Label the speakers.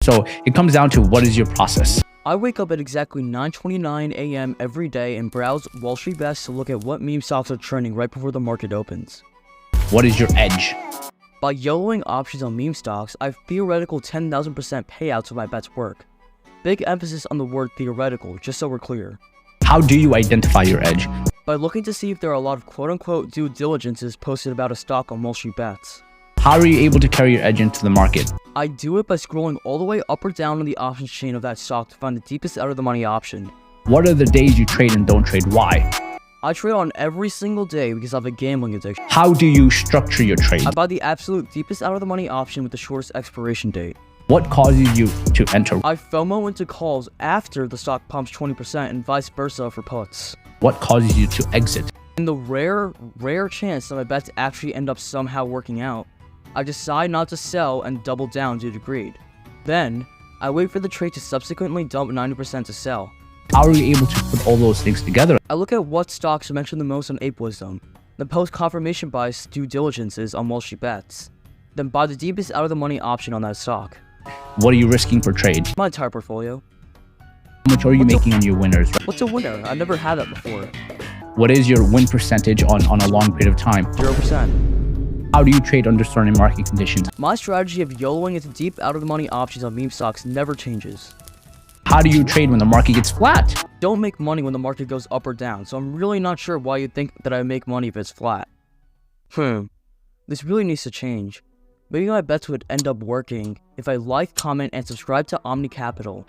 Speaker 1: So it comes down to what is your process.
Speaker 2: I wake up at exactly 9:29 a.m. every day and browse Wall Street Bets to look at what meme stocks are trending right before the market opens.
Speaker 1: What is your edge?
Speaker 2: By YOLOing options on meme stocks, I have theoretical 10,000% payouts if my bets work. Big emphasis on the word theoretical, just so we're clear.
Speaker 1: How do you identify your edge?
Speaker 2: By looking to see if there are a lot of quote-unquote due diligences posted about a stock on Wall Street Bets.
Speaker 1: How are you able to carry your edge into the market?
Speaker 2: I do it by scrolling all the way up or down on the options chain of that stock to find the deepest out of the money option.
Speaker 1: What are the days you trade and don't trade? Why?
Speaker 2: I trade on every single day because I have a gambling addiction.
Speaker 1: How do you structure your trade?
Speaker 2: I buy the absolute deepest out of the money option with the shortest expiration date.
Speaker 1: What causes you to enter?
Speaker 2: I FOMO into calls after the stock pumps 20% and vice versa for puts.
Speaker 1: What causes you to exit?
Speaker 2: In the rare chance that my bets actually end up somehow working out, I decide not to sell and double down due to greed. Then, I wait for the trade to subsequently dump 90% to sell.
Speaker 1: How are you able to put all those things together?
Speaker 2: I look at what stocks are mentioned the most on Ape Wisdom, then post confirmation buys due diligences on Wall Street Bets, then buy the deepest out of the money option on that stock.
Speaker 1: What are you risking per trade?
Speaker 2: My entire portfolio.
Speaker 1: How much are you making on your winners?
Speaker 2: What's a winner? I've never had that before.
Speaker 1: What is your win percentage on a long period of time?
Speaker 2: 0%.
Speaker 1: How do you trade under certain market conditions?
Speaker 2: My strategy of YOLOing into deep out of the money options on meme stocks never changes.
Speaker 1: How do you trade when the market gets flat?
Speaker 2: Don't make money when the market goes up or down, so I'm really not sure why you'd think that I make money if it's flat. This really needs to change. Maybe my bets would end up working if I like, comment, and subscribe to Omni Capital.